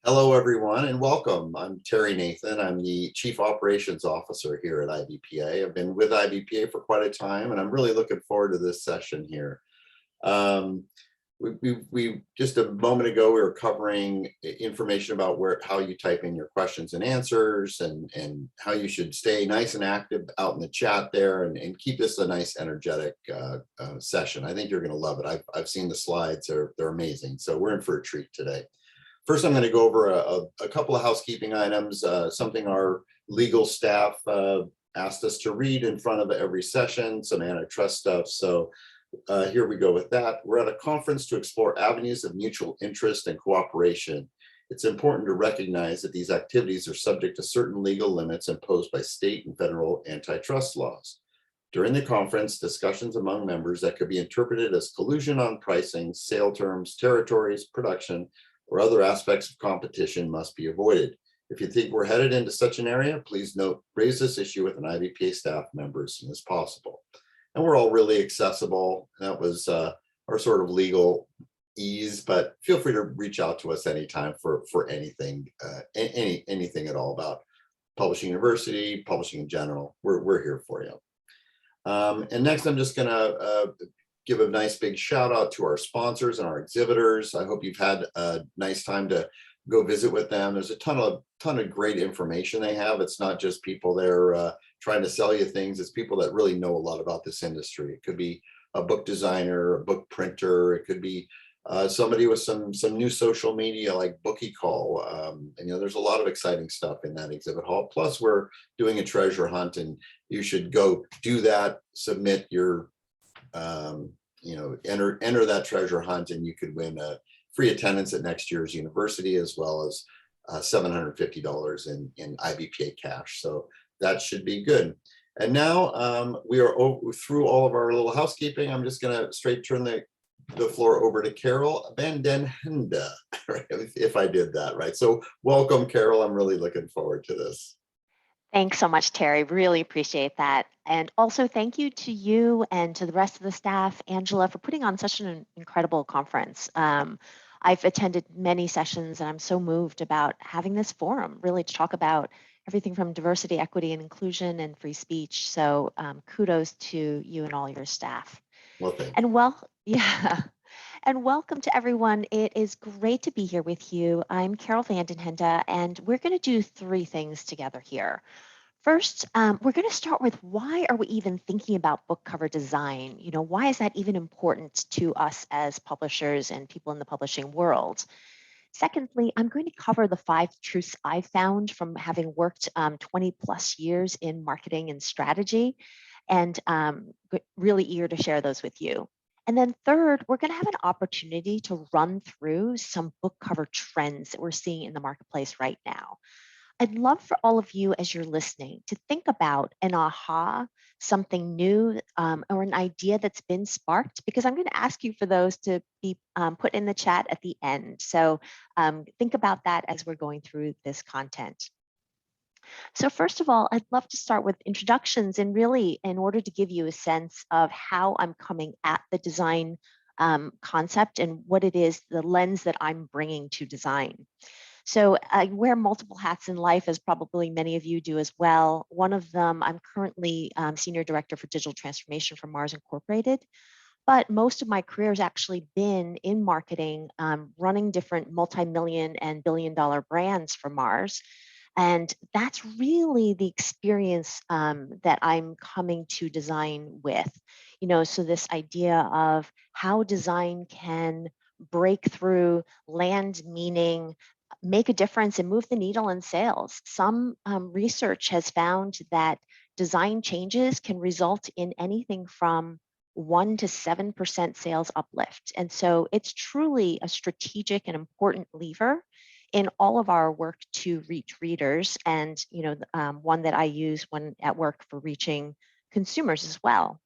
Hello, everyone, and welcome. I'm Terry Nathan. I'm the Chief Operations Officer here at IBPA. I've been with IBPA for quite a time, and I'm really looking forward to this session here. Um, we just a moment ago, we were covering information about how you type in your questions and answers and how you should stay nice and active out in the chat there and keep this a nice, energetic session. I think you're going to love it. I've seen the slides. They're amazing. So we're in for a treat today. First, I'm going to go over a couple of housekeeping items, something our legal staff asked us to read in front of every session, some antitrust stuff. So here we go with that. We're at a conference to explore avenues of mutual interest and cooperation. It's important to recognize that these activities are subject to certain legal limits imposed by state and federal antitrust laws. During the conference, discussions among members that could be interpreted as collusion on pricing, sale terms, territories, production, or other aspects of competition must be avoided. If you think we're headed into such an area, please raise this issue with an IBPA staff member as soon as possible. And we're all really accessible. That was our sort of legal ease, but feel free to reach out to us anytime for anything, anything at all about Publishing University, publishing in general. We're here for you. And next, I'm just gonna give a nice big shout out to our sponsors and our exhibitors. I hope you've had a nice time to go visit with them. There's a ton of great information they have. It's not just people there trying to sell you things. It's people that really know a lot about this industry. It could be a book designer, a book printer. It could be somebody with some new social media like Bookie Call. And there's a lot of exciting stuff in that exhibit hall. Plus, we're doing a treasure hunt, and you should go do that. Submit your enter that treasure hunt, and you could win a free attendance at next year's university, as well as $750 in IBPA cash. So that should be good. And now we are through all of our little housekeeping. I'm just going to straight turn the floor over to Carol Van Den Hende, if I did that right. So welcome, Carol. I'm really looking forward to this. Thanks so much, Terry. Really appreciate that. And also thank you to you and to the rest of the staff, Angela, for putting on such an incredible conference. I've attended many sessions, and I'm so moved about having this forum really to talk about everything from diversity, equity, and inclusion and free speech. So kudos to you and all your staff. Well, thank you. And yeah. And welcome to everyone. It is great to be here with you. I'm Carol Van Den Hende, and we're going to do three things together here. First, we're going to start with why are we even thinking about book cover design? Why is that even important to us as publishers and people in the publishing world? Secondly, I'm going to cover the 5 truths I found from having worked 20 plus years in marketing and strategy, and really eager to share those with you. And then third, we're going to have an opportunity to run through some book cover trends that we're seeing in the marketplace right now. I'd love for all of you as you're listening to think about an aha, something new, or an idea that's been sparked, because I'm going to ask you for those to be put in the chat at the end. So think about that as we're going through this content. So first of all, I'd love to start with introductions, and really in order to give you a sense of how I'm coming at the design concept and what it is, the lens that I'm bringing to design. So I wear multiple hats in life, as probably many of you do as well. One of them, I'm currently Senior Director for Digital Transformation for Mars Incorporated. But most of my career has actually been in marketing, running different multi-million and billion-dollar brands for Mars. And that's really the experience that I'm coming to design with. So this idea of how design can break through, land meaning, make a difference, and move the needle in sales. Some research has found that design changes can result in anything from 1 to 7% sales uplift. And so it's truly a strategic and important lever in all of our work to reach readers, and one that I use when at work for reaching consumers as well.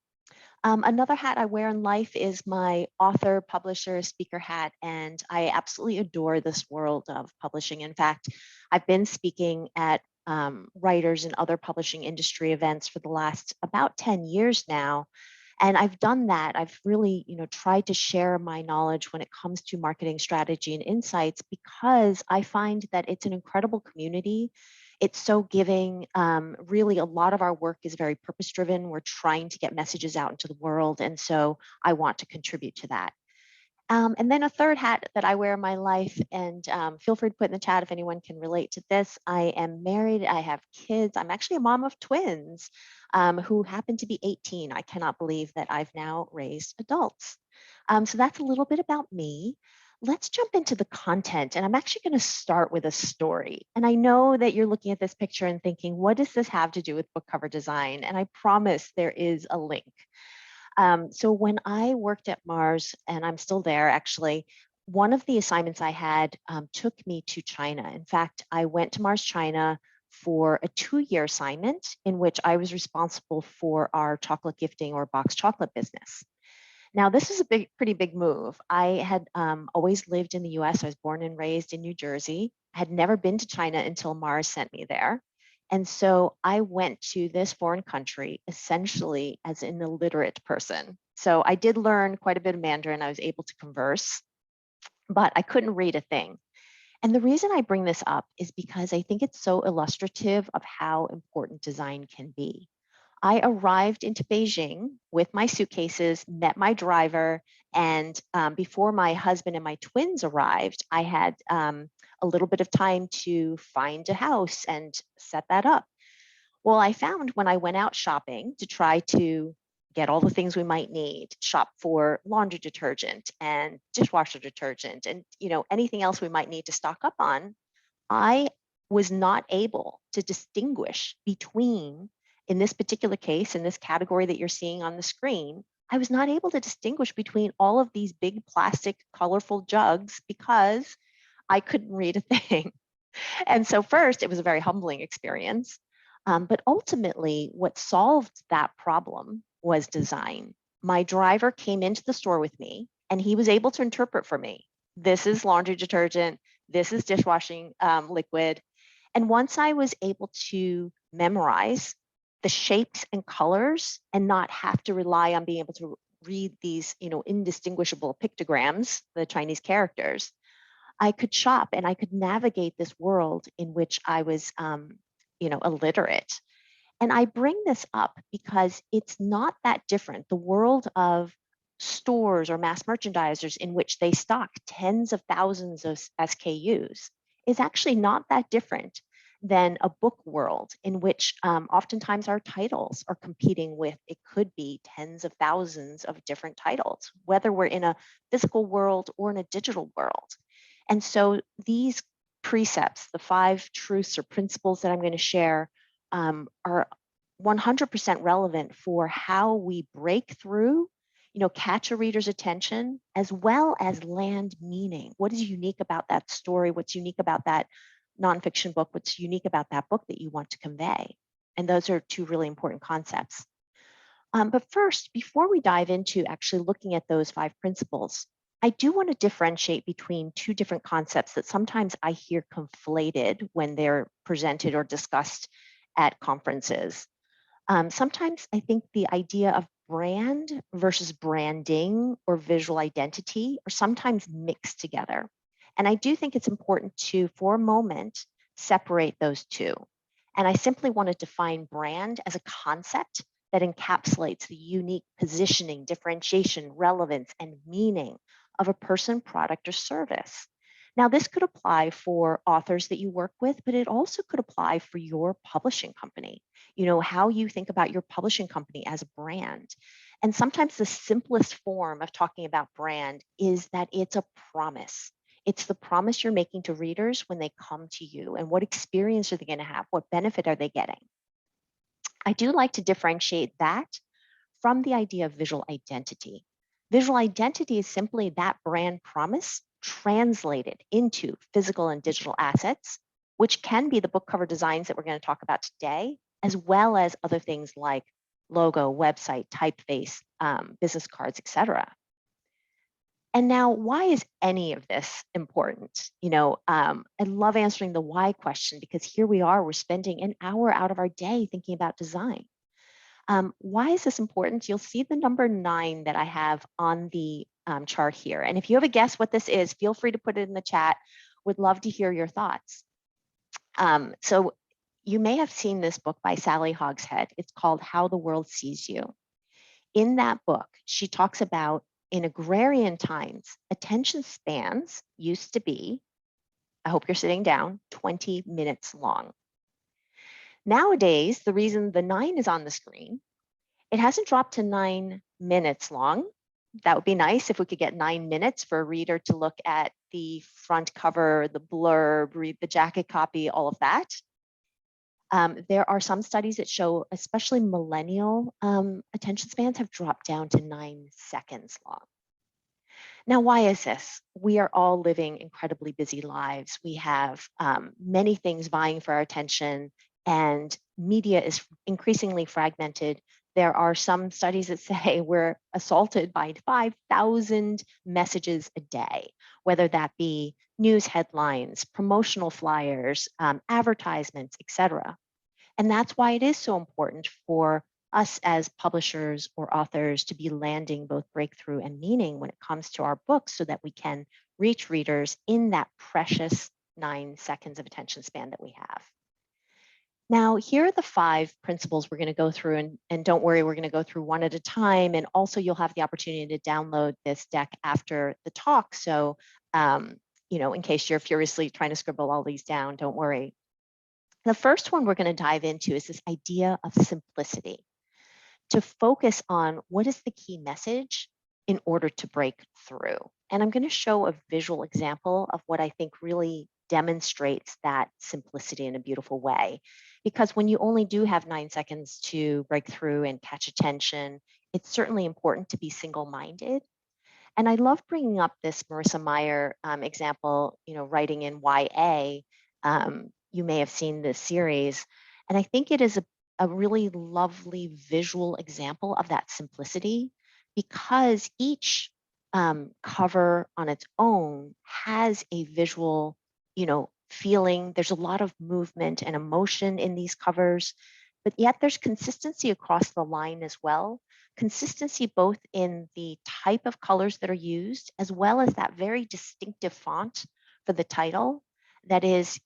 Another hat I wear in life is my author, publisher, speaker hat, and I absolutely adore this world of publishing. In fact, I've been speaking at writers and other publishing industry events for the last about 10 years now. And I've done that. I've really, tried to share my knowledge when it comes to marketing strategy and insights because I find that it's an incredible community. It's so giving. Really, a lot of our work is very purpose driven. We're trying to get messages out into the world. And so I want to contribute to that. And then a third hat that I wear in my life, and feel free to put in the chat if anyone can relate to this. I am married, I have kids. I'm actually a mom of twins who happen to be 18. I cannot believe that I've now raised adults. So that's a little bit about me. Let's jump into the content. And I'm actually going to start with a story. And I know that you're looking at this picture and thinking, what does this have to do with book cover design? And I promise there is a link. So when I worked at Mars, and I'm still there actually, one of the assignments I had took me to China. In fact, I went to Mars, China for a 2-year assignment in which I was responsible for our chocolate gifting or box chocolate business. Now, this is a pretty big move. I had always lived in the US. I was born and raised in New Jersey. I had never been to China until Mars sent me there. And so I went to this foreign country essentially as an illiterate person. So I did learn quite a bit of Mandarin. I was able to converse, but I couldn't read a thing. And the reason I bring this up is because I think it's so illustrative of how important design can be. I arrived into Beijing with my suitcases, met my driver, and before my husband and my twins arrived, I had a little bit of time to find a house and set that up. Well, I found when I went out shopping to try to get all the things we might need, shop for laundry detergent and dishwasher detergent and anything else we might need to stock up on, I was not able to distinguish between, in this particular case, in this category that you're seeing on the screen, I was not able to distinguish between all of these big plastic colorful jugs because I couldn't read a thing. And so first, it was a very humbling experience. But ultimately, what solved that problem was design. My driver came into the store with me and he was able to interpret for me. This is laundry detergent. This is dishwashing liquid. And once I was able to memorize the shapes and colors and not have to rely on being able to read these, indistinguishable pictograms, the Chinese characters, I could shop and I could navigate this world in which I was, illiterate. And I bring this up because it's not that different. The world of stores or mass merchandisers in which they stock tens of thousands of SKUs is actually not that different than a book world in which oftentimes our titles are competing with, it could be tens of thousands of different titles, whether we're in a physical world or in a digital world. And so these precepts, the 5 truths or principles that I'm going to share, are 100% relevant for how we break through, catch a reader's attention, as well as land meaning. What is unique about that story? What's unique about that nonfiction book? What's unique about that book that you want to convey? And those are 2 really important concepts. But first, before we dive into actually looking at those 5 principles, I do want to differentiate between 2 different concepts that sometimes I hear conflated when they're presented or discussed at conferences. Sometimes I think the idea of brand versus branding or visual identity are sometimes mixed together. And I do think it's important to, for a moment, separate those 2. And I simply want to define brand as a concept that encapsulates the unique positioning, differentiation, relevance, and meaning of a person, product, or service. Now, this could apply for authors that you work with, but it also could apply for your publishing company. How you think about your publishing company as a brand. And sometimes the simplest form of talking about brand is that it's a promise. It's the promise you're making to readers when they come to you, and what experience are they going to have? What benefit are they getting? I do like to differentiate that from the idea of visual identity. Visual identity is simply that brand promise translated into physical and digital assets, which can be the book cover designs that we're going to talk about today, as well as other things like logo, website, typeface, business cards, etc. And now, why is any of this important? I love answering the why question because here we are, we're spending an hour out of our day thinking about design. Why is this important? You'll see the number 9 that I have on the chart here. And if you have a guess what this is, feel free to put it in the chat. Would love to hear your thoughts. So you may have seen this book by Sally Hogshead. It's called How the World Sees You. In that book, she talks about in agrarian times, attention spans used to be, I hope you're sitting down, 20 minutes long. Nowadays, the reason the 9 is on the screen, it hasn't dropped to 9 minutes long. That would be nice if we could get 9 minutes for a reader to look at the front cover, the blurb, read the jacket copy, all of that. There are some studies that show, especially millennial attention spans have dropped down to 9 seconds long. Now, why is this? We are all living incredibly busy lives. We have many things vying for our attention, and media is increasingly fragmented. There are some studies that say we're assaulted by 5,000 messages a day, whether that be news headlines, promotional flyers, advertisements, etc. And that's why it is so important for us as publishers or authors to be landing both breakthrough and meaning when it comes to our books so that we can reach readers in that precious 9 seconds of attention span that we have. Now, here are the 5 principles we're going to go through, and don't worry, we're going to go through one at a time. And also, you'll have the opportunity to download this deck after the talk. So, in case you're furiously trying to scribble all these down, don't worry. The first one we're going to dive into is this idea of simplicity, to focus on what is the key message in order to break through. And I'm going to show a visual example of what I think really demonstrates that simplicity in a beautiful way. Because when you only do have 9 seconds to break through and catch attention, it's certainly important to be single-minded. And I love bringing up this Marissa Meyer example, writing in YA. You may have seen this series. And I think it is a really lovely visual example of that simplicity because each cover on its own has a visual, feeling. There's a lot of movement and emotion in these covers, but yet there's consistency across the line as well. Consistency both in the type of colors that are used, as well as that very distinctive font for the title that is,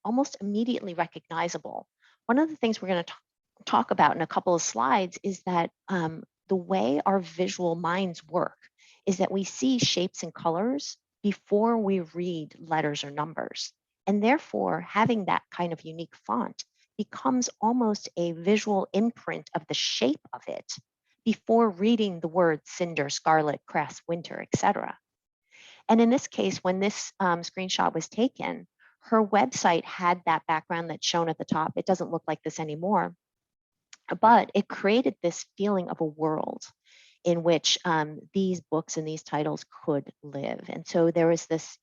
almost immediately recognizable. One of the things we're going to talk about in a couple of slides is that the way our visual minds work is that we see shapes and colors before we read letters or numbers. And therefore, having that kind of unique font becomes almost a visual imprint of the shape of it before reading the words cinder, scarlet, cress, winter, etc. And in this case, when this screenshot was taken, her website had that background that's shown at the top. It doesn't look like this anymore, but it created this feeling of a world in which these books and these titles could live. And so there was this,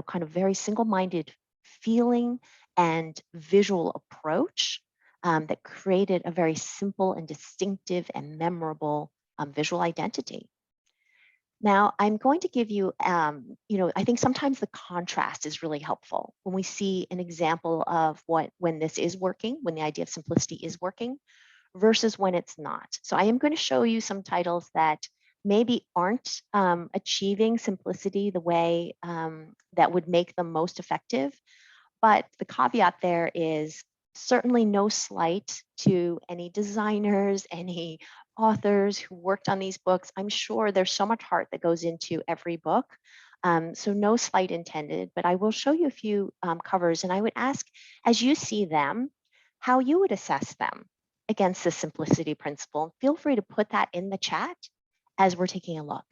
kind of very single-minded feeling and visual approach that created a very simple and distinctive and memorable visual identity. Now, I'm going to give you, I think sometimes the contrast is really helpful when we see an example of when this is working, when the idea of simplicity is working, versus when it's not. So I am going to show you some titles that maybe aren't achieving simplicity the way that would make them most effective. But the caveat there is certainly no slight to any designers, any authors who worked on these books. I'm sure there's so much heart that goes into every book. So no slight intended, but I will show you a few covers, and I would ask, as you see them, how you would assess them against the simplicity principle. Feel free to put that in the chat as we're taking a look.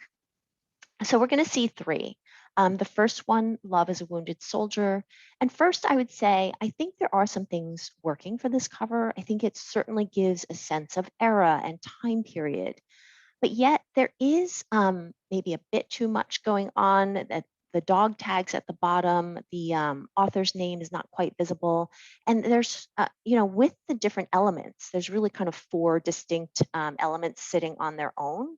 So we're going to see 3. The first one, Love is a Wounded Soldier. And first, I would say, I think there are some things working for this cover. I think it certainly gives a sense of era and time period. But yet there is maybe a bit too much going on. That the dog tags at the bottom, the author's name is not quite visible. And there's, with the different elements, there's really kind of 4 distinct elements sitting on their own.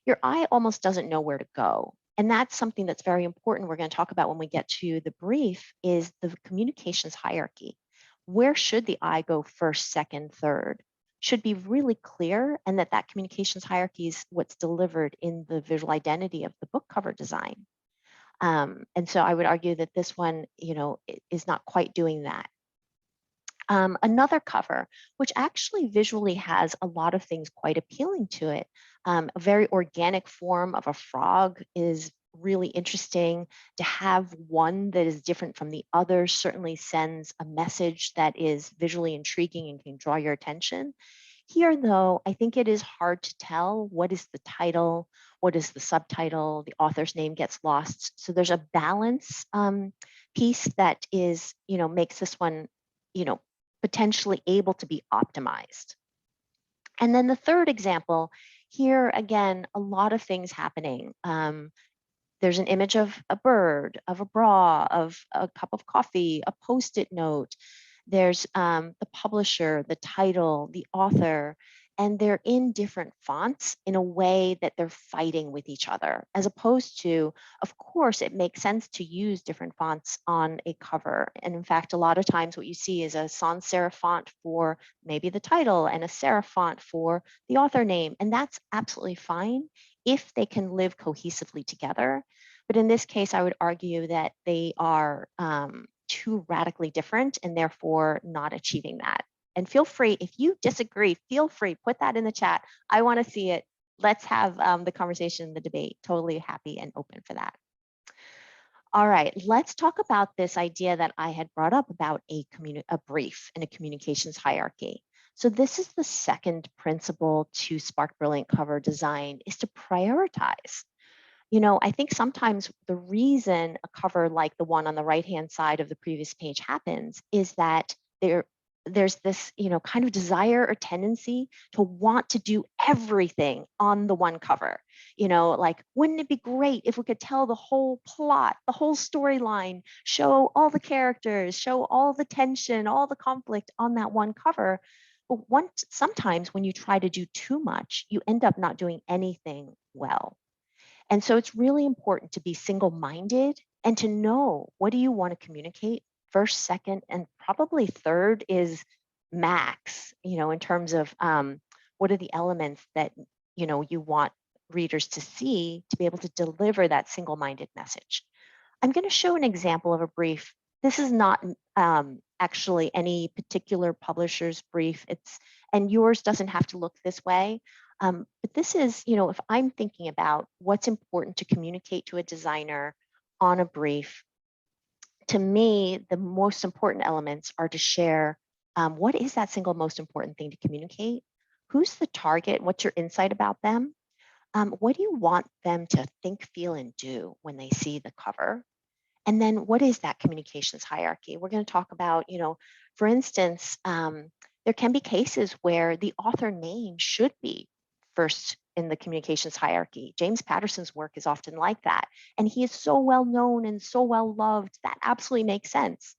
Your eye almost doesn't know where to go. And that's something that's very important. We're going to talk about when we get to the brief is the communications hierarchy. Where should the eye go first, second, third? should be really clear, and that communications hierarchy is what's delivered in the visual identity of the book cover design. And so I would argue that this one, is not quite doing that. Another cover, which actually visually has a lot of things quite appealing to it. A very organic form of a frog is really interesting. To have one that is different from the other certainly sends a message that is visually intriguing and can draw your attention. Here, though, I think it is hard to tell what is the title, what is the subtitle, the author's name gets lost. So there's a balance piece that is, makes this one, you know, potentially able to be optimized. And then the third example, here again, a lot of things happening. There's an image of a bird, of a bra, of a cup of coffee, a post-it note. There's the publisher, the title, the author, and they're in different fonts in a way that they're fighting with each other, as opposed to, of course, it makes sense to use different fonts on a cover. And in fact, a lot of times what you see is a sans serif font for maybe the title and a serif font for the author name. And that's absolutely fine if they can live cohesively together. But in this case, I would argue that they are too radically different and therefore not achieving that. And feel free, if you disagree, feel free, put that in the chat. I want to see it. Let's have the conversation, the debate. Totally happy and open for that. All right, let's talk about this idea that I had brought up about a brief and a communications hierarchy. So this is the second principle to Spark Brilliant cover design, is to prioritize. I think sometimes the reason a cover like the one on the right-hand side of the previous page happens is that there's this, kind of desire or tendency to want to do everything on the one cover. Like, wouldn't it be great if we could tell the whole plot, the whole storyline, show all the characters, show all the tension, all the conflict on that one cover? But sometimes when you try to do too much, you end up not doing anything well. And so it's really important to be single-minded and to know, what do you want to communicate? First, second, and probably third is max, in terms of what are the elements that, you want readers to see to be able to deliver that single-minded message. I'm going to show an example of a brief. This is not actually any particular publisher's brief. And yours doesn't have to look this way. But this is, if I'm thinking about what's important to communicate to a designer on a brief, to me, the most important elements are to share what is that single most important thing to communicate? Who's the target? What's your insight about them? What do you want them to think, feel, and do when they see the cover? And then what is that communications hierarchy? We're going to talk about, for instance, there can be cases where the author name should be first in the communications hierarchy. James Patterson's work is often like that. And he is so well known and so well loved, that absolutely makes sense.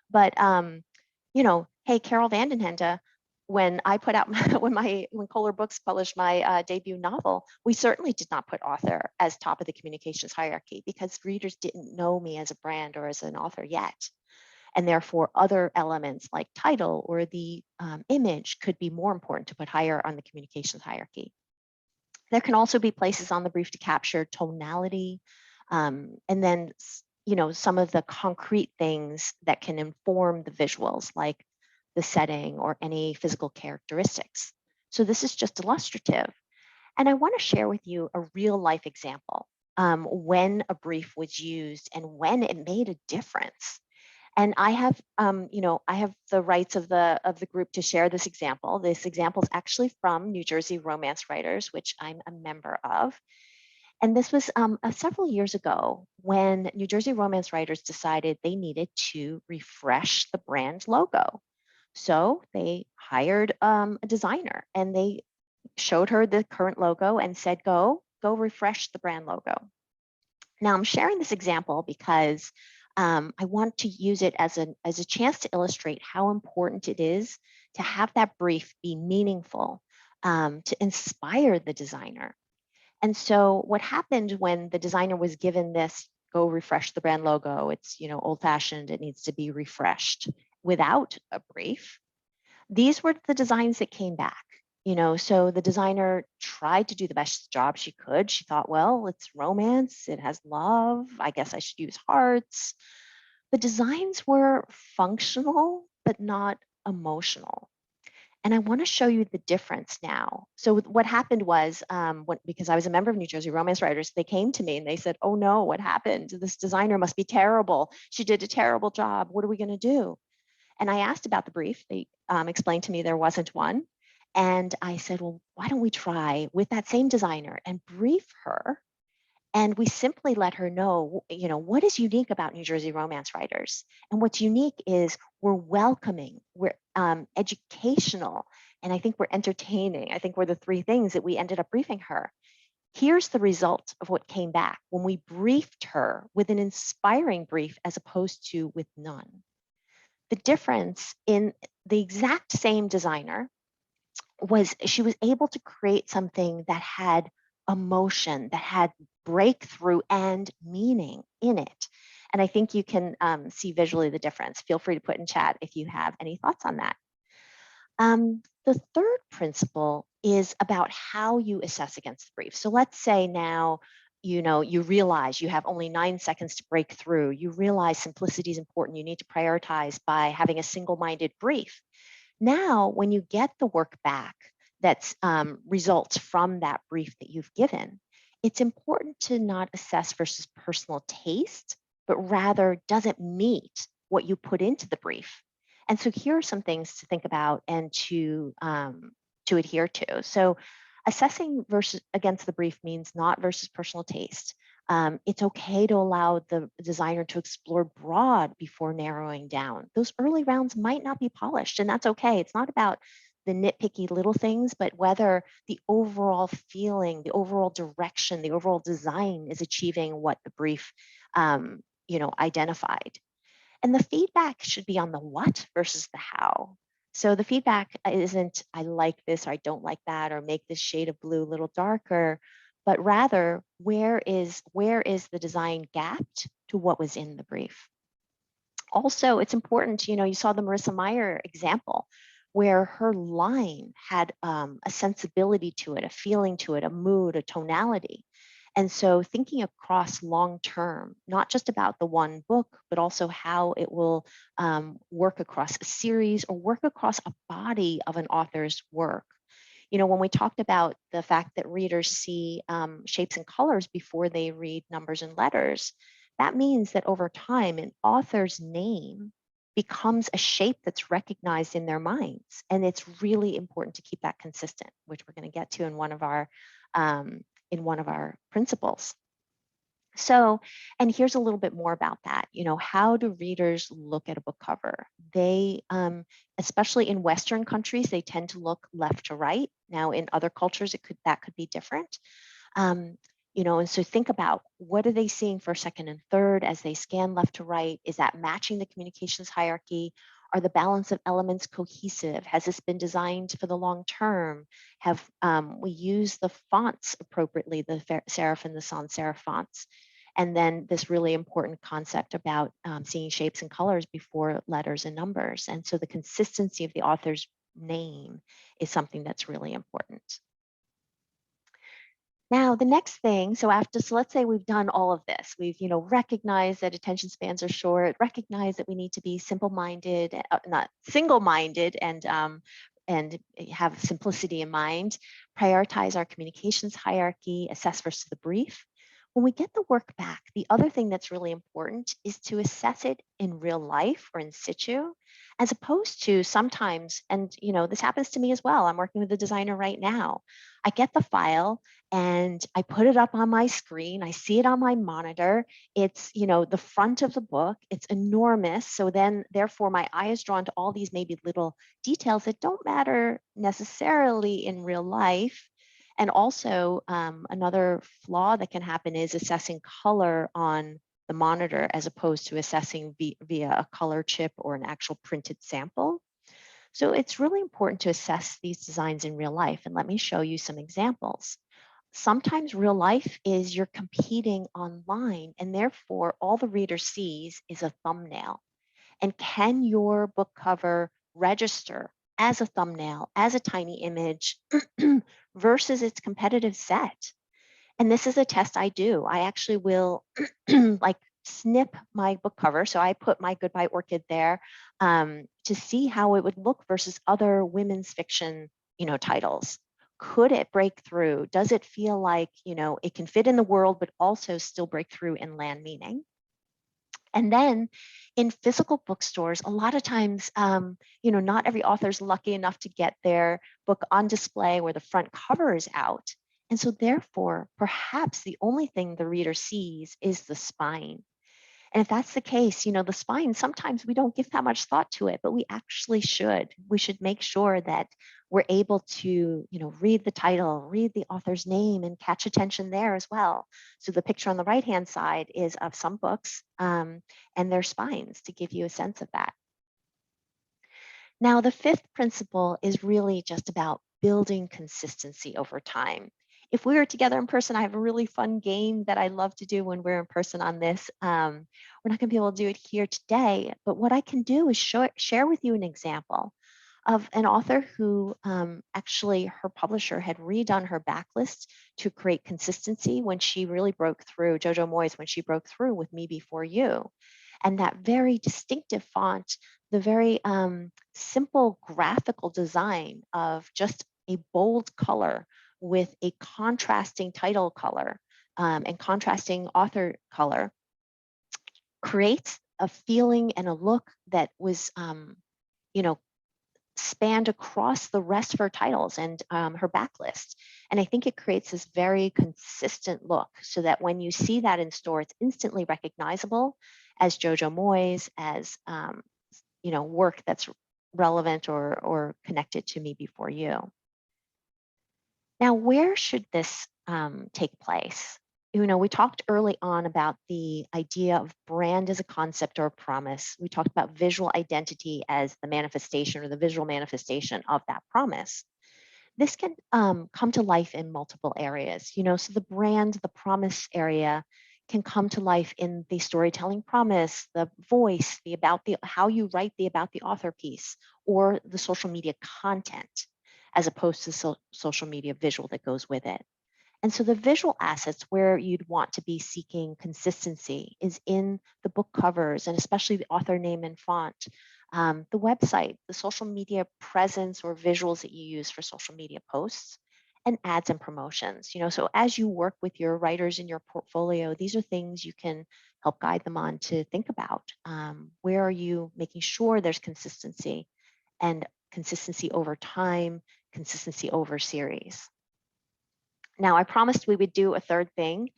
But, hey, Carol Vandenhende, when I put out when Kohler Books published my debut novel, we certainly did not put author as top of the communications hierarchy because readers didn't know me as a brand or as an author yet. And therefore, other elements like title or the image could be more important to put higher on the communications hierarchy. There can also be places on the brief to capture tonality, and then some of the concrete things that can inform the visuals, like the setting or any physical characteristics. So this is just illustrative. And I want to share with you a real life example when a brief was used and when it made a difference. And I have, I have the rights of the group to share this example. This example is actually from New Jersey Romance Writers, which I'm a member of. And this was several years ago when New Jersey Romance Writers decided they needed to refresh the brand logo. So they hired a designer and they showed her the current logo and said, go refresh the brand logo. Now I'm sharing this example because I want to use it as a chance to illustrate how important it is to have that brief be meaningful, to inspire the designer. And so what happened when the designer was given this, go refresh the brand logo, it's old fashioned, it needs to be refreshed without a brief. These were the designs that came back. So the designer tried to do the best job she could. She thought, well, it's romance, it has love. I guess I should use hearts. The designs were functional, but not emotional. And I want to show you the difference now. So what happened was, because I was a member of New Jersey Romance Writers, they came to me and they said, "Oh no, what happened? This designer must be terrible. She did a terrible job. What are we going to do?" And I asked about the brief. They explained to me there wasn't one. And I said, well, why don't we try with that same designer and brief her? And we simply let her know, what is unique about New Jersey Romance Writers. And what's unique is we're welcoming, we're educational, and I think we're entertaining. I think we're the three things that we ended up briefing her. Here's the result of what came back when we briefed her with an inspiring brief as opposed to with none. The difference in the exact same designer was she was able to create something that had emotion, that had breakthrough and meaning in it. And I think you can see visually the difference. Feel free to put in chat if you have any thoughts on that. The third principle is about how you assess against the brief. So let's say now, you realize you have only 9 seconds to break through. You realize simplicity is important. You need to prioritize by having a single-minded brief. Now, when you get the work back that's results from that brief that you've given, it's important to not assess versus personal taste, but rather, does it meet what you put into the brief? And so here are some things to think about and to adhere to. So assessing versus against the brief means not versus personal taste. It's okay to allow the designer to explore broad before narrowing down. Those early rounds might not be polished, and that's okay. It's not about the nitpicky little things, but whether the overall feeling, the overall direction, the overall design is achieving what the brief, identified. And the feedback should be on the what versus the how. So the feedback isn't, I like this or I don't like that, or make this shade of blue a little darker, but rather where is the design gapped to what was in the brief. Also, it's important, you saw the Marissa Meyer example where her line had a sensibility to it, a feeling to it, a mood, a tonality. And so thinking across long term, not just about the one book, but also how it will work across a series or work across a body of an author's work. When we talked about the fact that readers see shapes and colors before they read numbers and letters, that means that over time, an author's name becomes a shape that's recognized in their minds. And it's really important to keep that consistent, which we're going to get to um, in one of our principles. So, and here's a little bit more about that. How do readers look at a book cover? They, especially in Western countries, they tend to look left to right. Now, in other cultures, that could be different. Um, and so think about, what are they seeing for second and third as they scan left to right? Is that matching the communications hierarchy? Are the balance of elements cohesive? Has this been designed for the long term? Have we used the fonts appropriately, the serif and the sans serif fonts? And then this really important concept about seeing shapes and colors before letters and numbers. And so the consistency of the author's name is something that's really important. Now, the next thing, so let's say we've done all of this. We've, recognized that attention spans are short, recognized that we need to be simple-minded, not single-minded, and have simplicity in mind, prioritize our communications hierarchy, assess versus the brief. When we get the work back, the other thing that's really important is to assess it in real life or in situ, as opposed to sometimes, and this happens to me as well. I'm working with a designer right now. I get the file and I put it up on my screen. I see it on my monitor. It's, the front of the book. It's enormous. So then, therefore, my eye is drawn to all these maybe little details that don't matter necessarily in real life. And also, another flaw that can happen is assessing color on the monitor as opposed to assessing via a color chip or an actual printed sample. So it's really important to assess these designs in real life. And let me show you some examples. Sometimes real life is you're competing online, and therefore all the reader sees is a thumbnail. And can your book cover register as a thumbnail, as a tiny image versus its competitive set. And this is a test I do. I actually will like snip my book cover. So I put my Goodbye Orchid there to see how it would look versus other women's fiction, titles. Could it break through? Does it feel like, it can fit in the world, but also still break through and land meaning? And then in physical bookstores, a lot of times, not every author is lucky enough to get their book on display where the front cover is out. And so therefore, perhaps the only thing the reader sees is the spine. And if that's the case, the spine, sometimes we don't give that much thought to it, but we actually should. We should make sure that we're able to, read the title, read the author's name, and catch attention there as well. So the picture on the right-hand side is of some books and their spines to give you a sense of that. Now, the fifth principle is really just about building consistency over time. If we were together in person, I have a really fun game that I love to do when we're in person on this. We're not going to be able to do it here today, but what I can do is share with you an example of an author who actually her publisher had redone her backlist to create consistency when she really broke through, Jojo Moyes, when she broke through with Me Before You. And that very distinctive font, the very simple graphical design of just a bold color with a contrasting title color and contrasting author color creates a feeling and a look that was, you know, spanned across the rest of her titles and her backlist. And I think it creates this very consistent look so that when you see that in store, it's instantly recognizable as Jojo Moyes, as work that's relevant or connected to Me Before You. Now, where should this take place? We talked early on about the idea of brand as a concept or a promise. We talked about visual identity as the manifestation or the visual manifestation of that promise. This can come to life in multiple areas. So the brand, the promise area can come to life in the storytelling promise, the voice, the about the how you write the about the author piece, or the social media content, as opposed to social media visual that goes with it. And so the visual assets where you'd want to be seeking consistency is in the book covers and especially the author name and font, the website, the social media presence or visuals that you use for social media posts, and ads and promotions. So as you work with your writers in your portfolio, these are things you can help guide them on to think about. Where are you making sure there's consistency and consistency over time, consistency over series? Now, I promised we would do a third thing,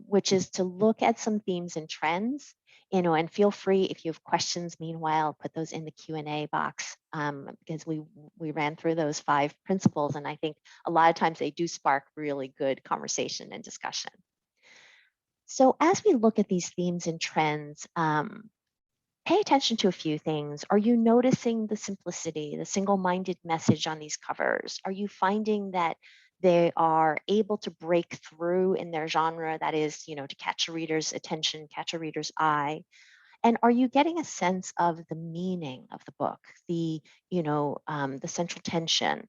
which is to look at some themes and trends, and feel free if you have questions, meanwhile, put those in the Q&A box because we ran through those 5 principles, and I think a lot of times they do spark really good conversation and discussion. So as we look at these themes and trends, pay attention to a few things. Are you noticing the simplicity, the single-minded message on these covers? Are you finding that they are able to break through in their genre, that is, to catch a reader's attention, catch a reader's eye? And are you getting a sense of the meaning of the book, the central tension?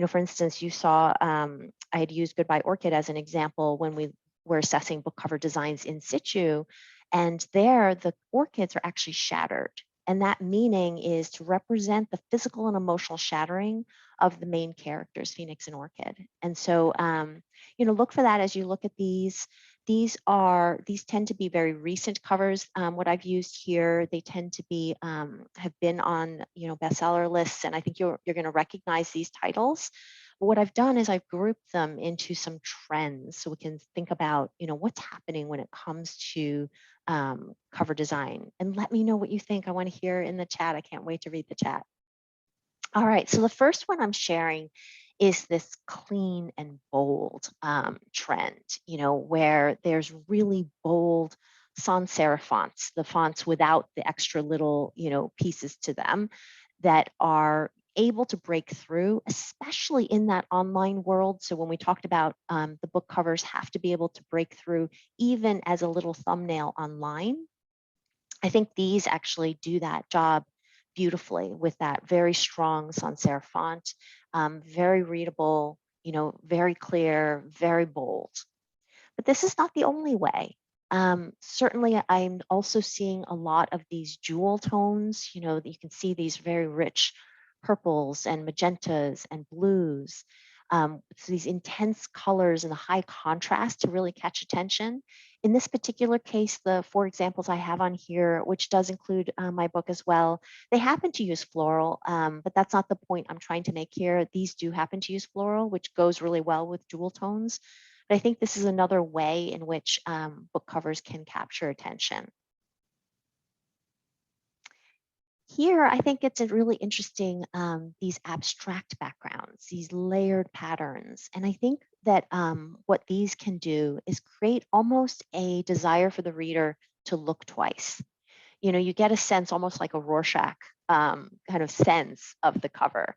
For instance, you saw I had used Goodbye Orchid as an example when we were assessing book cover designs in situ, and there the orchids are actually shattered. And that meaning is to represent the physical and emotional shattering of the main characters, Phoenix and Orchid. And so, look for that as you look at these. These tend to be very recent covers. What I've used here, they tend to be have been on bestseller lists, and I think you're going to recognize these titles. But what I've done is I've grouped them into some trends, so we can think about what's happening when it comes to cover design. And let me know what you think. I want to hear in the chat. I can't wait to read the chat. All right, so the first one I'm sharing is this clean and bold trend, where there's really bold sans serif fonts, the fonts without the extra little, pieces to them that are able to break through, especially in that online world. So when we talked about the book covers have to be able to break through even as a little thumbnail online, I think these actually do that job beautifully with that very strong sans serif font, very readable, very clear, very bold. But this is not the only way. Certainly, I'm also seeing a lot of these jewel tones. You can see these very rich purples and magentas and blues. So these intense colors and the high contrast to really catch attention. In this particular case, the four examples I have on here, which does include my book as well, they happen to use floral, but that's not the point I'm trying to make here. These do happen to use floral, which goes really well with jewel tones. But I think this is another way in which book covers can capture attention. Here, I think it's a really interesting, these abstract backgrounds, these layered patterns. And I think that what these can do is create almost a desire for the reader to look twice. You get a sense almost like a Rorschach kind of sense of the cover.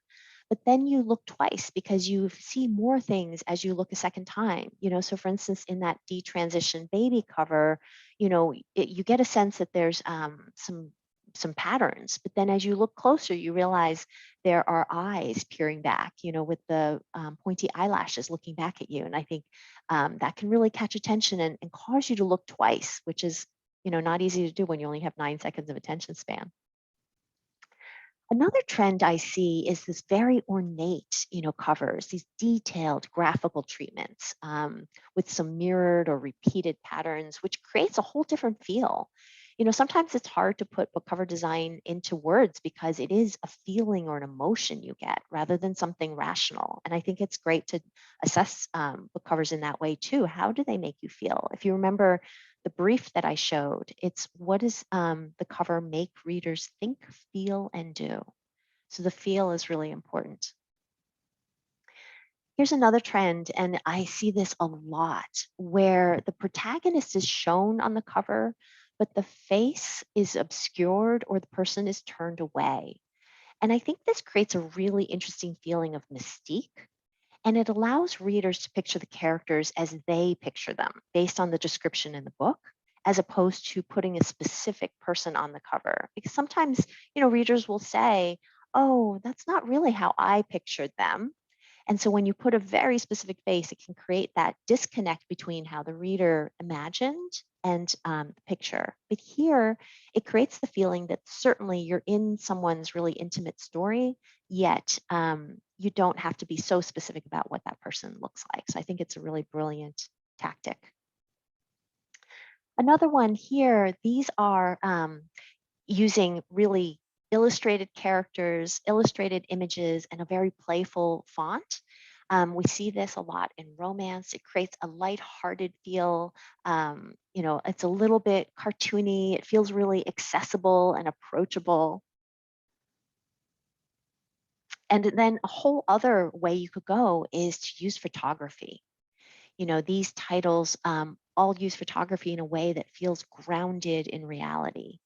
But then you look twice because you see more things as you look a second time. So for instance, in that detransition baby cover, you get a sense that there's some patterns, but then as you look closer, you realize there are eyes peering back, with the pointy eyelashes looking back at you. And I think that can really catch attention and cause you to look twice, which is not easy to do when you only have 9 seconds of attention span. Another trend I see is this very ornate, covers, these detailed graphical treatments with some mirrored or repeated patterns, which creates a whole different feel. Sometimes it's hard to put book cover design into words because it is a feeling or an emotion you get rather than something rational. And I think it's great to assess book covers in that way too. How do they make you feel? If you remember the brief that I showed, it's what does the cover make readers think, feel, and do? So the feel is really important. Here's another trend, and I see this a lot, where the protagonist is shown on the cover, but the face is obscured or the person is turned away. And I think this creates a really interesting feeling of mystique, and it allows readers to picture the characters as they picture them based on the description in the book, as opposed to putting a specific person on the cover. Because sometimes, readers will say, oh, that's not really how I pictured them. And so when you put a very specific face, it can create that disconnect between how the reader imagined and the picture. But here, it creates the feeling that certainly you're in someone's really intimate story, yet you don't have to be so specific about what that person looks like. So I think it's a really brilliant tactic. Another one here, these are using really illustrated characters, illustrated images, and a very playful font. We see this a lot in romance. It creates a lighthearted feel. It's a little bit cartoony. It feels really accessible and approachable. And then a whole other way you could go is to use photography. These titles all use photography in a way that feels grounded in reality.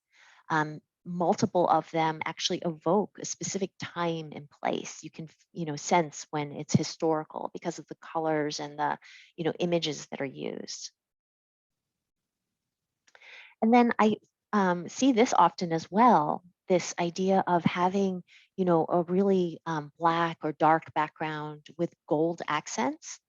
Multiple of them actually evoke a specific time and place. You can, sense when it's historical because of the colors and the, images that are used. And then I see this often as well, this idea of having, a really black or dark background with gold accents.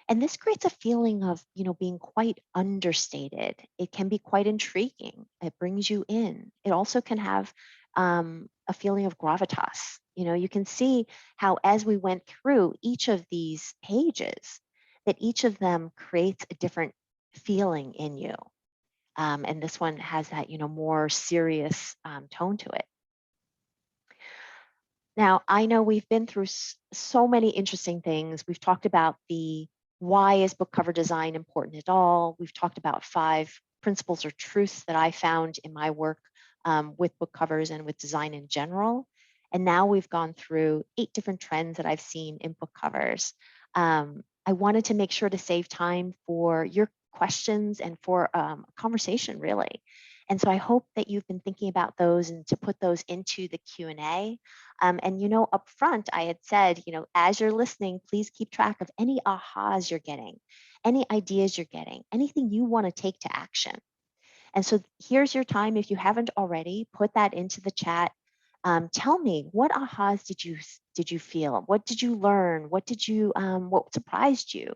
And this creates a feeling of, being quite understated. It can be quite intriguing. It brings you in. It also can have a feeling of gravitas. You can see how as we went through each of these pages, that each of them creates a different feeling in you. And this one has that, more serious tone to it. Now, I know we've been through so many interesting things. We've talked about the why is book cover design important at all? We've talked about 5 principles or truths that I found in my work with book covers and with design in general. And now we've gone through 8 different trends that I've seen in book covers. I wanted to make sure to save time for your questions and for a conversation, really. And so I hope that you've been thinking about those and to put those into the Q&A. And up front, I had said, as you're listening, please keep track of any ahas you're getting, any ideas you're getting, anything you want to take to action. And so here's your time. If you haven't already, put that into the chat. Tell me, what ahas did you feel? What did you learn? What surprised you?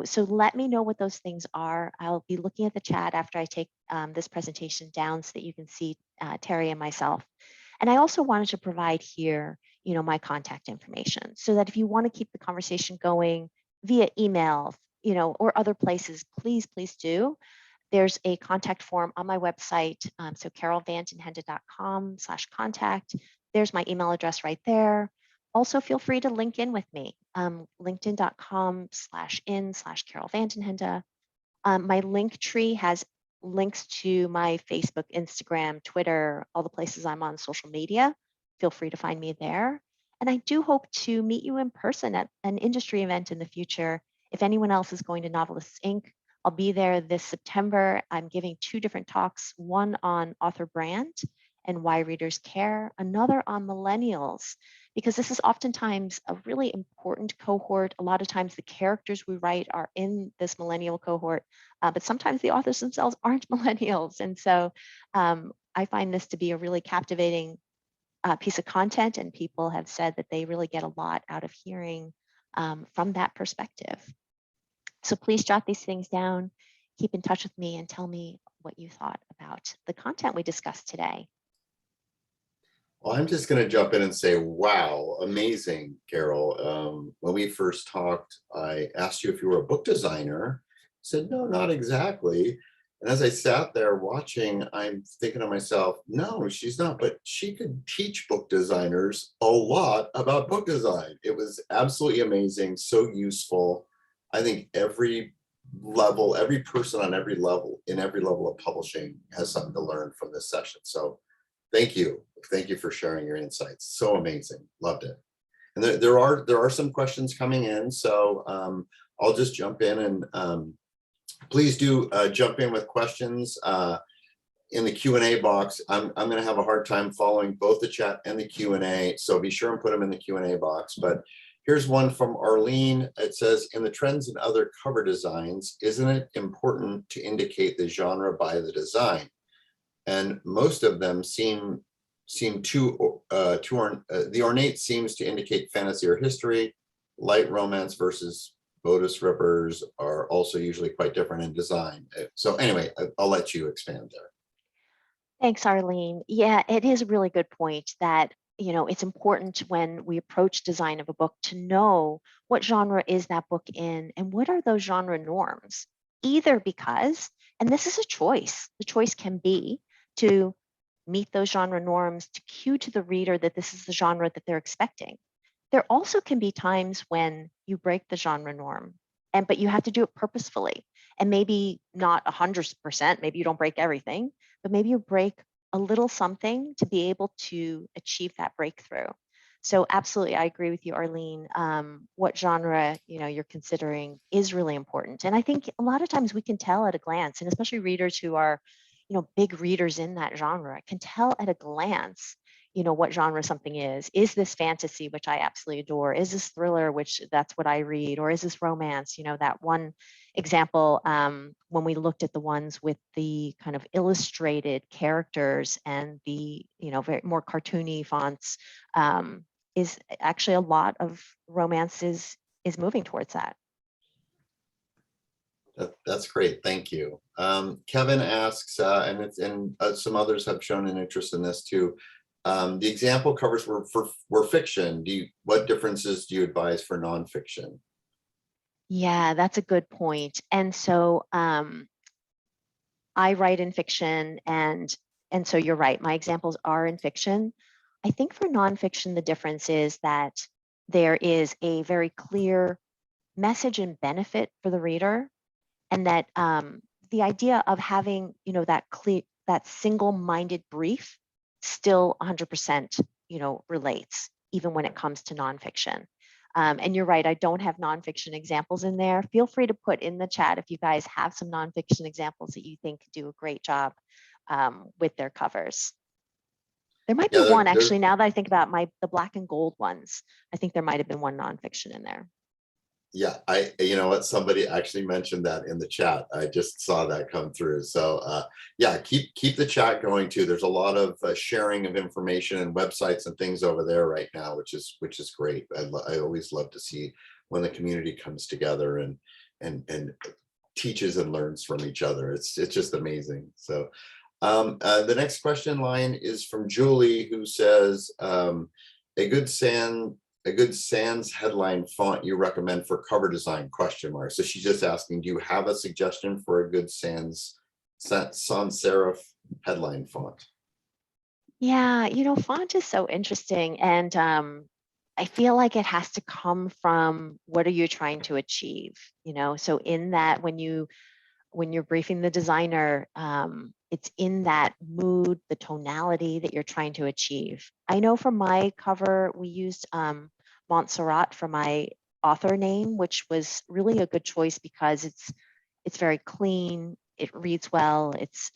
So let me know what those things are. I'll be looking at the chat after I take this presentation down so that you can see Terry and myself. And I also wanted to provide here, my contact information so that if you want to keep the conversation going via email, or other places, please do. There's a contact form on my website. So carolvandenhende.com/contact. There's my email address right there. Also, feel free to link in with me, linkedin.com/in/Carol Vandenhende. My link tree has links to my Facebook, Instagram, Twitter, all the places I'm on social media. Feel free to find me there. And I do hope to meet you in person at an industry event in the future. If anyone else is going to Novelists Inc., I'll be there this September. I'm giving 2 different talks, one on author brand and why readers care, another on millennials, because this is oftentimes a really important cohort. A lot of times the characters we write are in this millennial cohort, but sometimes the authors themselves aren't millennials. And so I find this to be a really captivating piece of content, and people have said that they really get a lot out of hearing from that perspective. So please jot these things down, keep in touch with me, and tell me what you thought about the content we discussed today. Well, I'm just going to jump in and say, wow, amazing, Carol. When we first talked, I asked you if you were a book designer. I said, no, not exactly. And as I sat there watching, I'm thinking to myself, no, she's not, but she could teach book designers a lot about book design. It was absolutely amazing, so useful. I think every person on every level, in every level of publishing has something to learn from this session. So thank you. Thank you for sharing your insights. So amazing. Loved it. And there are some questions coming in. So I'll just jump in and please do jump in with questions in the Q&A box. I'm going to have a hard time following both the chat and the Q&A. So be sure and put them in the Q&A box. But here's one from Arlene. It says, in the trends and other cover designs, isn't it important to indicate the genre by the design? And most of them seem too the ornate seems to indicate fantasy or history. Light romance versus Bodice Rippers are also usually quite different in design. So anyway, I'll let you expand there. Thanks, Arlene. Yeah, it is a really good point that, it's important when we approach design of a book to know what genre is that book in and what are those genre norms. Either because, and this is a choice, the choice can be to meet those genre norms, to cue to the reader that this is the genre that they're expecting. There also can be times when you break the genre norm, but you have to do it purposefully. And maybe not 100%, maybe you don't break everything, but maybe you break a little something to be able to achieve that breakthrough. So absolutely, I agree with you, Arlene. What genre you're considering is really important. And I think a lot of times we can tell at a glance, and especially readers who are big readers in that genre can tell at a glance what genre something is. Is this fantasy, which I absolutely adore? Is this thriller, which that's what I read? Or is this romance? That one example, when we looked at the ones with the kind of illustrated characters and the, very more cartoony fonts, is actually a lot of romance is moving towards that. That's great. Thank you. Kevin asks, and some others have shown an interest in this too. The example covers were fiction. What differences do you advise for nonfiction? Yeah, that's a good point. And so I write in fiction, and so you're right. My examples are in fiction. I think for nonfiction, the difference is that there is a very clear message and benefit for the reader, and that the idea of having that single-minded brief still 100% relates, even when it comes to nonfiction. And you're right, I don't have nonfiction examples in there. Feel free to put in the chat if you guys have some nonfiction examples that you think do a great job with their covers. There might be one actually, now that I think about the black and gold ones. I think there might have been one nonfiction in there. Yeah, you know what, somebody actually mentioned that in the chat. I just saw that come through. So yeah, keep the chat going too. There's a lot of sharing of information and websites and things over there right now, which is great. I always love to see when the community comes together and teaches and learns from each other. It's just amazing. So the next question line is from Julie, who says, a good sans headline font you recommend for cover design, question mark. So she's just asking, do you have a suggestion for a good sans serif headline font? Yeah, font is so interesting. And I feel like it has to come from what are you trying to achieve? So in that, when you're briefing the designer, it's in that mood, the tonality that you're trying to achieve. I know for my cover, we used Montserrat for my author name, which was really a good choice because it's very clean, it reads well, it's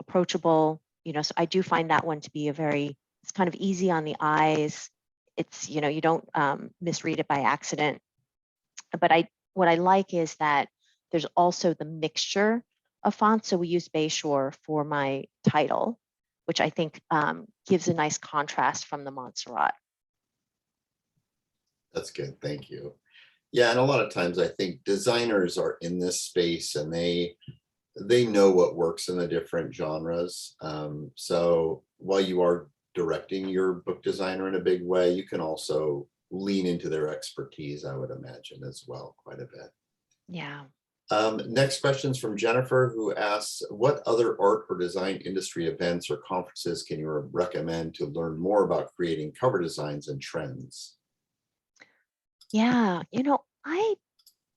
approachable. So I do find that one to be it's kind of easy on the eyes. It's you don't misread it by accident. But what I like is that there's also the mixture of fonts. So we use Bayshore for my title, which I think gives a nice contrast from the Montserrat. That's good, thank you. Yeah, and a lot of times I think designers are in this space and they know what works in the different genres. So while you are directing your book designer in a big way, you can also lean into their expertise, I would imagine, as well, quite a bit. Yeah. Next question is from Jennifer, who asks, what other art or design industry events or conferences can you recommend to learn more about creating cover designs and trends? Yeah. I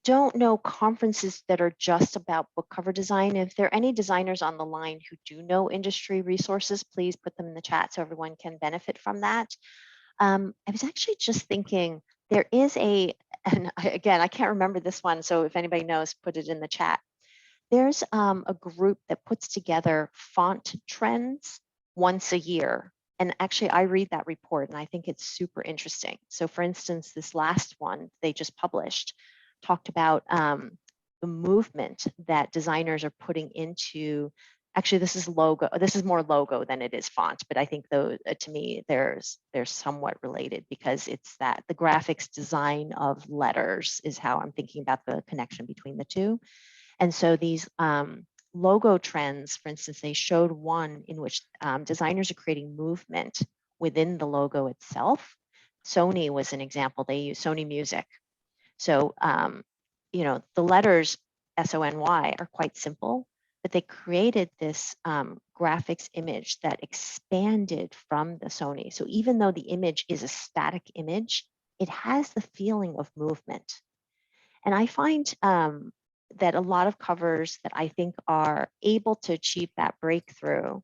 don't know conferences that are just about book cover design. If there are any designers on the line who do know industry resources, please put them in the chat so everyone can benefit from that. I was actually just thinking there is and again, I can't remember this one. So if anybody knows, put it in the chat. There's a group that puts together font trends once a year. And actually, I read that report and I think it's super interesting. So for instance, this last one they just published talked about the movement that designers are putting into, actually this is more logo than it is font, but I think though to me they're somewhat related because it's that the graphics design of letters is how I'm thinking about the connection between the two. And so these logo trends, for instance, they showed one in which designers are creating movement within the logo itself. Sony was an example. They use Sony Music. So, the letters SONY are quite simple, but they created this graphics image that expanded from the Sony. So even though the image is a static image, it has the feeling of movement. And I find that a lot of covers that I think are able to achieve that breakthrough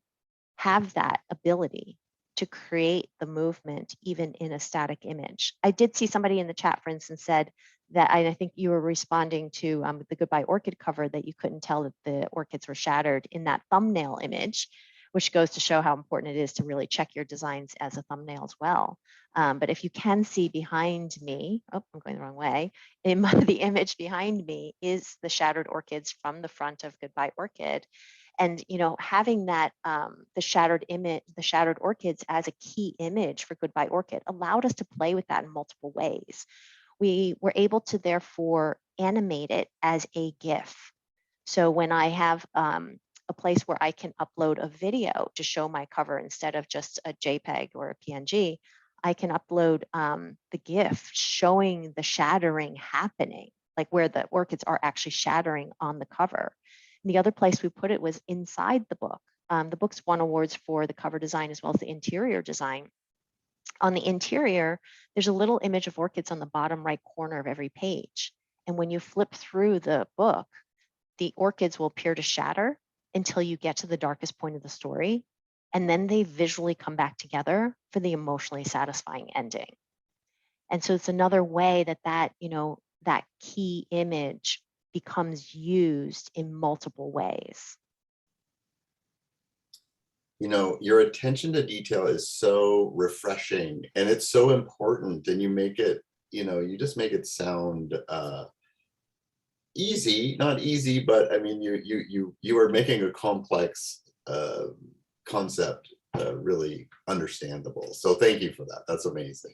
have that ability to create the movement even in a static image. I did see somebody in the chat, for instance, said that, I think you were responding to the Goodbye Orchid cover, that you couldn't tell that the orchids were shattered in that thumbnail image, which goes to show how important it is to really check your designs as a thumbnail as well. But if you can see behind me, oh, I'm going the wrong way, the image behind me is the shattered orchids from the front of Goodbye Orchid. And having that the shattered orchids as a key image for Goodbye Orchid allowed us to play with that in multiple ways. We were able to therefore animate it as a GIF. So when I have a place where I can upload a video to show my cover instead of just a JPEG or a PNG, I can upload the GIF showing the shattering happening, like where the orchids are actually shattering on the cover. And the other place we put it was inside the book. The book's won awards for the cover design as well as the interior design. On the interior, there's a little image of orchids on the bottom right corner of every page. And when you flip through the book, the orchids will appear to shatter until you get to the darkest point of the story. And then they visually come back together for the emotionally satisfying ending. And so it's another way that key image becomes used in multiple ways. Your attention to detail is so refreshing and it's so important, and you make it you just make it sound easy, not easy, but I mean, you are making a complex concept really understandable. So thank you for that. That's amazing.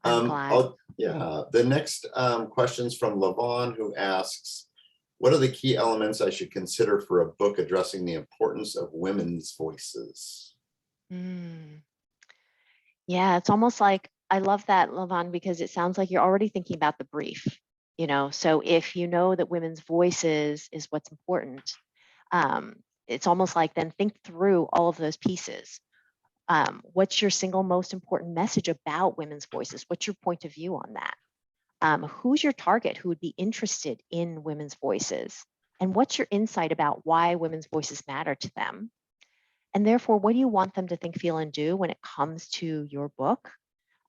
I'm glad. Yeah, the next question's from Lavon, who asks, what are the key elements I should consider for a book addressing the importance of women's voices? Mm. Yeah, it's almost like I love that, Lavon, because it sounds like you're already thinking about the brief. So if you know that women's voices is what's important, um, it's almost like then think through all of those pieces. What's your single most important message about women's voices? What's your point of view on that? Who's your target who would be interested in women's voices? And what's your insight about why women's voices matter to them? And therefore, what do you want them to think, feel, and do when it comes to your book?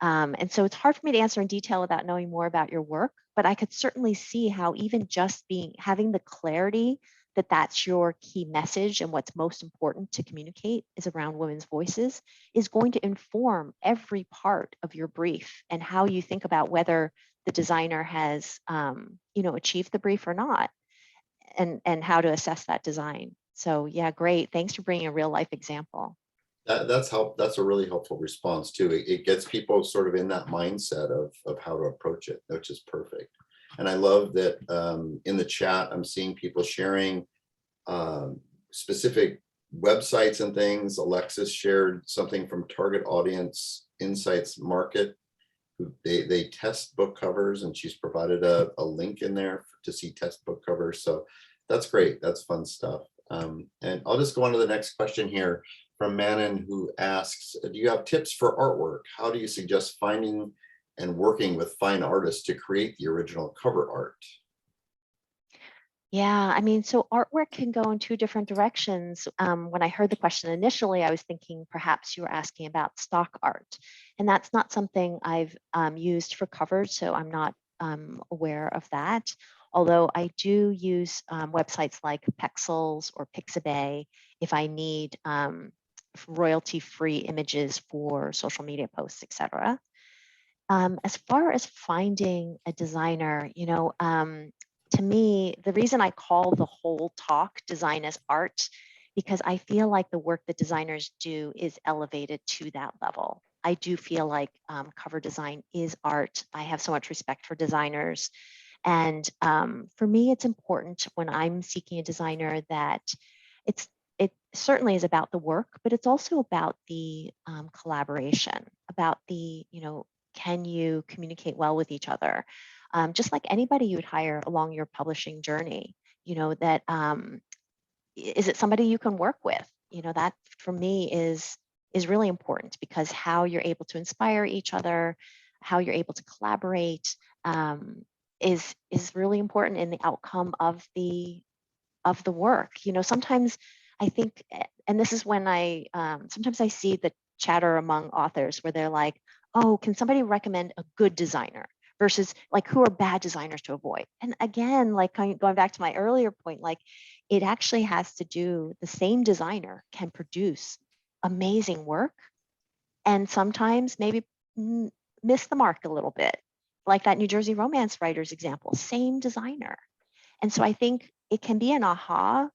And so it's hard for me to answer in detail without knowing more about your work, but I could certainly see how even just having the clarity that that's your key message and what's most important to communicate is around women's voices is going to inform every part of your brief and how you think about whether the designer has, achieved the brief or not, and how to assess that design. So yeah, great. Thanks for bringing a real life example. That's a really helpful response too. It gets people sort of in that mindset of how to approach it, which is perfect. And I love that in the chat, I'm seeing people sharing specific websites and things. Alexis shared something from Target Audience Insights Market. They test book covers, and she's provided a link in there to see test book covers. So that's great. That's fun stuff. And I'll just go on to the next question here from Manon, who asks, do you have tips for artwork? How do you suggest finding and working with fine artists to create the original cover art? Yeah, I mean, so artwork can go in two different directions. When I heard the question initially, I was thinking perhaps you were asking about stock art, and that's not something I've used for covers, so I'm not aware of that. Although I do use websites like Pexels or Pixabay if I need royalty-free images for social media posts, etc. As far as finding a designer, to me, the reason I call the whole talk design as art, because I feel like the work that designers do is elevated to that level. I do feel like cover design is art. I have so much respect for designers. And for me, it's important when I'm seeking a designer that it certainly is about the work, but it's also about the collaboration, about can you communicate well with each other? Just like anybody you would hire along your publishing journey, that is it somebody you can work with? That for me is really important because how you're able to inspire each other, how you're able to collaborate, is really important in the outcome of the work. Sometimes I think, and this is when sometimes I see the chatter among authors where they're like, oh, can somebody recommend a good designer versus like who are bad designers to avoid? And again, like going back to my earlier point, like it actually has to do, the same designer can produce amazing work and sometimes maybe miss the mark a little bit. Like that New Jersey romance writers example, same designer. And so I think it can be an aha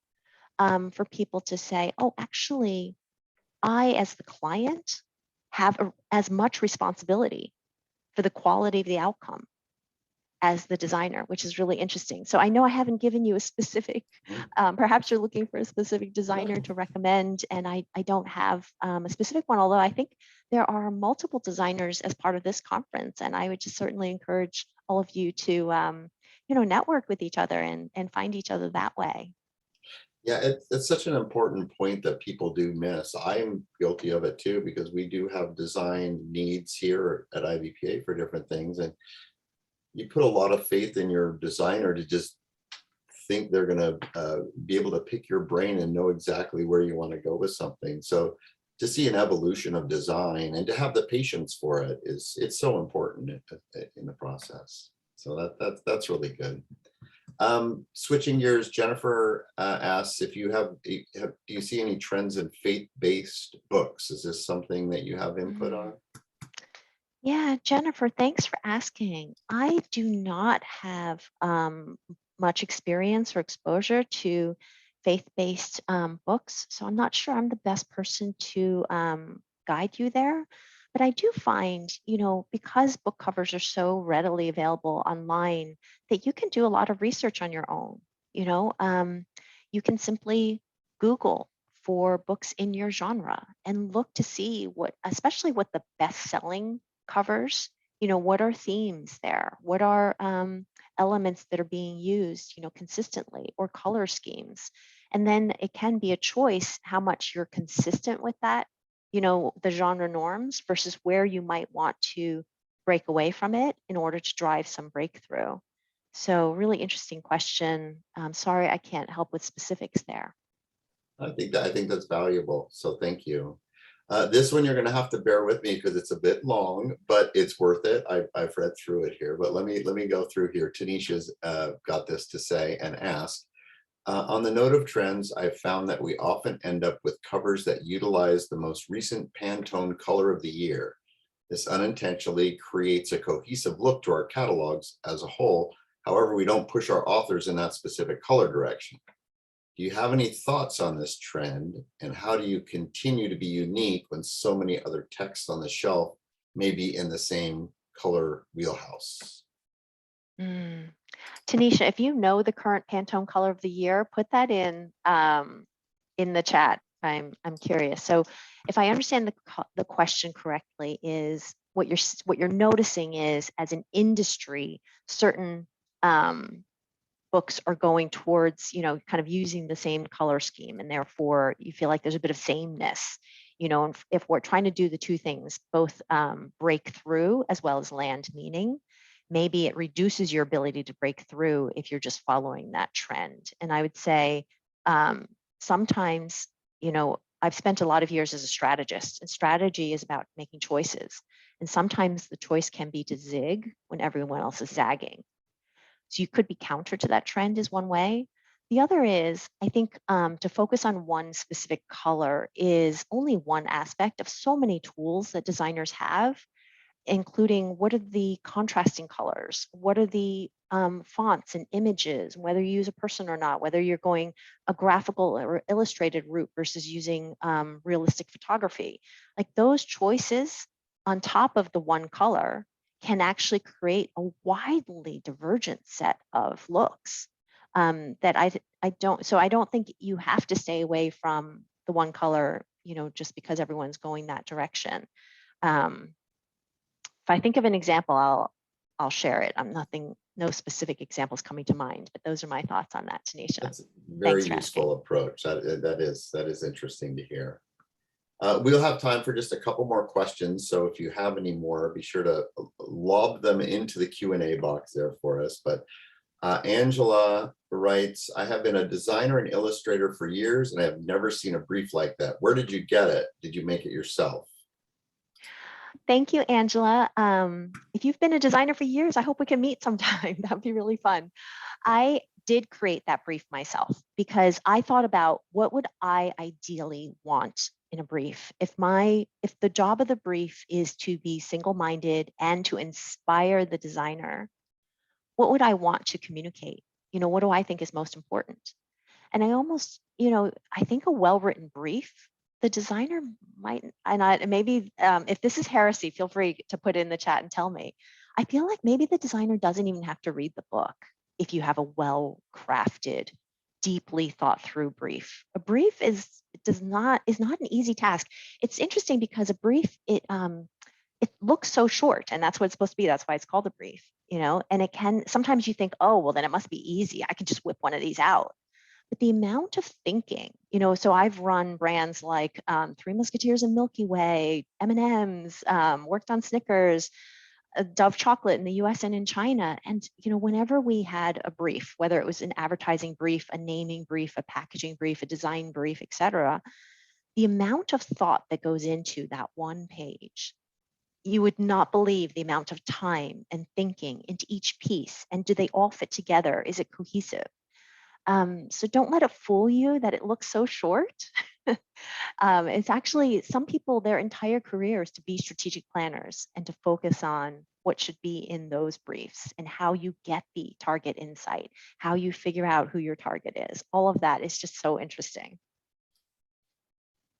for people to say, oh, actually, I, as the client, have as much responsibility for the quality of the outcome as the designer, which is really interesting. So I know I haven't given you a specific, perhaps you're looking for a specific designer to recommend, and I don't have a specific one, although I think there are multiple designers as part of this conference, and I would just certainly encourage all of you to, network with each other and find each other that way. Yeah, it's such an important point that people do miss. I'm guilty of it too, because we do have design needs here at IBPA for different things. And you put a lot of faith in your designer to just think they're going to be able to pick your brain and know exactly where you want to go with something. So to see an evolution of design and to have the patience for it it's so important in the process. So that's really good. Switching gears, Jennifer asks if you do you see any trends in faith-based books? Is this something that you have input on? Yeah, Jennifer, thanks for asking. I do not have much experience or exposure to faith-based books, so I'm not sure I'm the best person to guide you there. But I do find, because book covers are so readily available online, that you can do a lot of research on your own. You know, you can simply Google for books in your genre and look to see especially what the best-selling covers, what are themes there, what are elements that are being used consistently, or color schemes. And then it can be a choice how much you're consistent with that, the genre norms, versus where you might want to break away from it in order to drive some breakthrough. So really interesting question. Sorry I can't help with specifics there. I think that's valuable. So thank you. This one you're going to have to bear with me because it's a bit long, but it's worth it. I've read through it here, but let me go through here. Tanisha's got this to say and ask. On the note of trends, I've found that we often end up with covers that utilize the most recent Pantone color of the year. This unintentionally creates a cohesive look to our catalogs as a whole. However, we don't push our authors in that specific color direction. Do you have any thoughts on this trend, and how do you continue to be unique when so many other texts on the shelf may be in the same color wheelhouse? Mm. Tanisha, if you know the current Pantone color of the year, put that in the chat. I'm curious. So, if I understand the question correctly, is what you're noticing is, as an industry, certain um, books are going towards, kind of using the same color scheme, and therefore you feel like there's a bit of sameness. And if we're trying to do the two things, both break through as well as land meaning, maybe it reduces your ability to break through if you're just following that trend. And I would say um, sometimes, I've spent a lot of years as a strategist, and strategy is about making choices. And sometimes the choice can be to zig when everyone else is zagging. So you could be counter to that trend is one way. The other is, I think, to focus on one specific color is only one aspect of so many tools that designers have, including what are the contrasting colors, what are the fonts and images, whether you use a person or not, whether you're going a graphical or illustrated route versus using realistic photography. Like those choices on top of the one color can actually create a widely divergent set of looks that I don't think you have to stay away from the one color, just because everyone's going that direction. Um, if I think of an example, I'll share it. No specific examples coming to mind, but those are my thoughts on that, Tanisha. That's a very Thanks for asking. useful approach. That is interesting to hear. We'll have time for just a couple more questions. So if you have any more, be sure to lob them into the Q&A box there for us. But Angela writes, I have been a designer and illustrator for years, and I have never seen a brief like that. Where did you get it? Did you make it yourself? Thank you, Angela. If you've been a designer for years, I hope we can meet sometime. That'd be really fun. I did create that brief myself because I thought about what would I ideally want in a brief. If the job of the brief is to be single-minded and to inspire the designer, what would I want to communicate? What do I think is most important? And I almost, I think a well-written brief, the designer might, and maybe if this is heresy, feel free to put it in the chat and tell me. I feel like maybe the designer doesn't even have to read the book if you have a well-crafted, deeply thought through brief. A brief is not an easy task. It's interesting because a brief, it looks so short, and that's what it's supposed to be. That's why it's called a brief, and it can sometimes you think, oh, well, then it must be easy. I can just whip one of these out. But the amount of thinking, so I've run brands like Three Musketeers and Milky Way, M&Ms, worked on Snickers, Dove chocolate in the US and in China. And, whenever we had a brief, whether it was an advertising brief, a naming brief, a packaging brief, a design brief, et cetera, the amount of thought that goes into that one page, you would not believe the amount of time and thinking into each piece. And do they all fit together? Is it cohesive? So don't let it fool you that it looks so short. It's actually some people, their entire career is to be strategic planners and to focus on what should be in those briefs and how you get the target insight, how you figure out who your target is. All of that is just so interesting.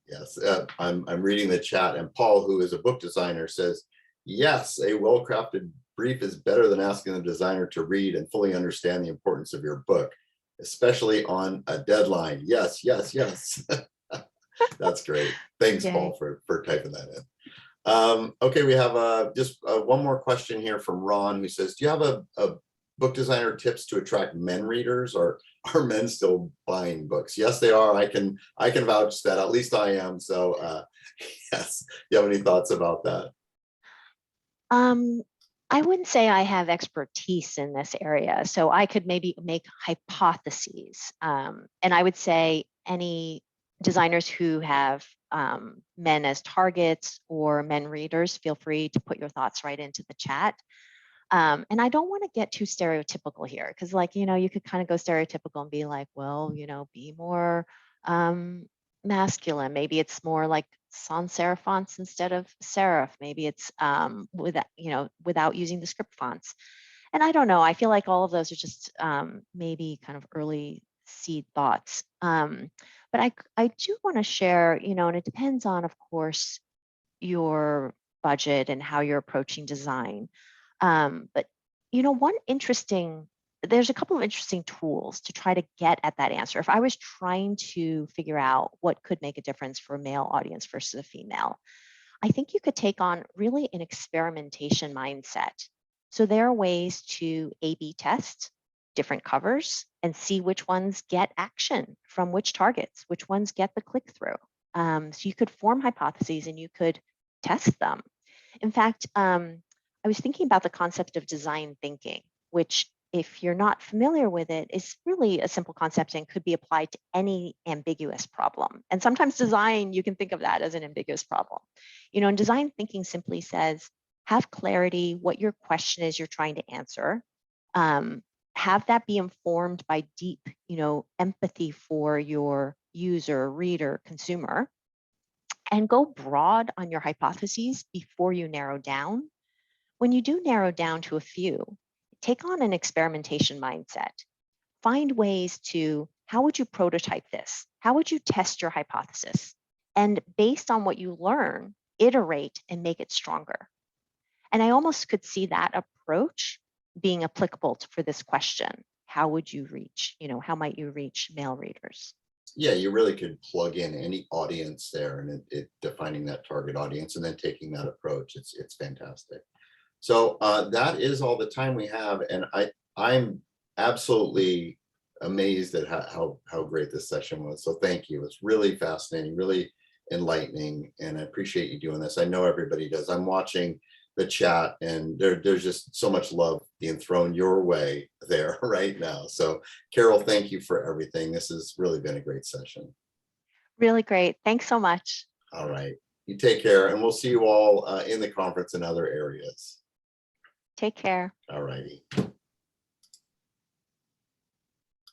Yes, I'm reading the chat, and Paul, who is a book designer, says, yes, a well-crafted brief is better than asking the designer to read and fully understand the importance of your book, especially on a deadline. Yes, yes, yes. That's great. Thanks, Yay. Paul, for typing that in. Okay, we have just one more question here from Ron, who says, do you have a book designer tips to attract men readers, or are men still buying books? Yes, they are. I can vouch that, at least I am. So yes, do you have any thoughts about that? Um, I wouldn't say I have expertise in this area, so I could maybe make hypotheses. And I would say any designers who have men as targets or men readers, feel free to put your thoughts right into the chat. And I don't want to get too stereotypical here because, like, you could kind of go stereotypical and be like, well, be more masculine. Maybe it's more like sans serif fonts instead of serif. Maybe it's without using the script fonts. And I don't know. I feel like all of those are just maybe kind of early seed thoughts. But I do want to share, and it depends on, of course, your budget and how you're approaching design. But there's a couple of interesting tools to try to get at that answer. If I was trying to figure out what could make a difference for a male audience versus a female, I think you could take on really an experimentation mindset. So there are ways to A/B test different covers and see which ones get action from which targets, which ones get the click through. So you could form hypotheses and you could test them. In fact, I was thinking about the concept of design thinking, which, if you're not familiar with it, is really a simple concept and could be applied to any ambiguous problem. And sometimes design, you can think of that as an ambiguous problem. And design thinking simply says, have clarity what your question is you're trying to answer. Have that be informed by deep, empathy for your user, reader, consumer, and go broad on your hypotheses before you narrow down. When you do narrow down to a few, take on an experimentation mindset. Find ways to, how would you prototype this? How would you test your hypothesis? And based on what you learn, iterate and make it stronger. And I almost could see that approach being applicable for this question. How would you reach, how might you reach male readers? Yeah, you really could plug in any audience there, and it defining that target audience and then taking that approach. It's fantastic. So that is all the time we have, and I'm absolutely amazed at how great this session was. So thank you. It's really fascinating, really enlightening, and I appreciate you doing this. I know everybody does. I'm watching the chat, and there's just so much love being thrown your way there right now. So Carol, thank you for everything. This has really been a great session. Really great. Thanks so much. All right. You take care, and we'll see you all in the conference and other areas. Take care. All righty.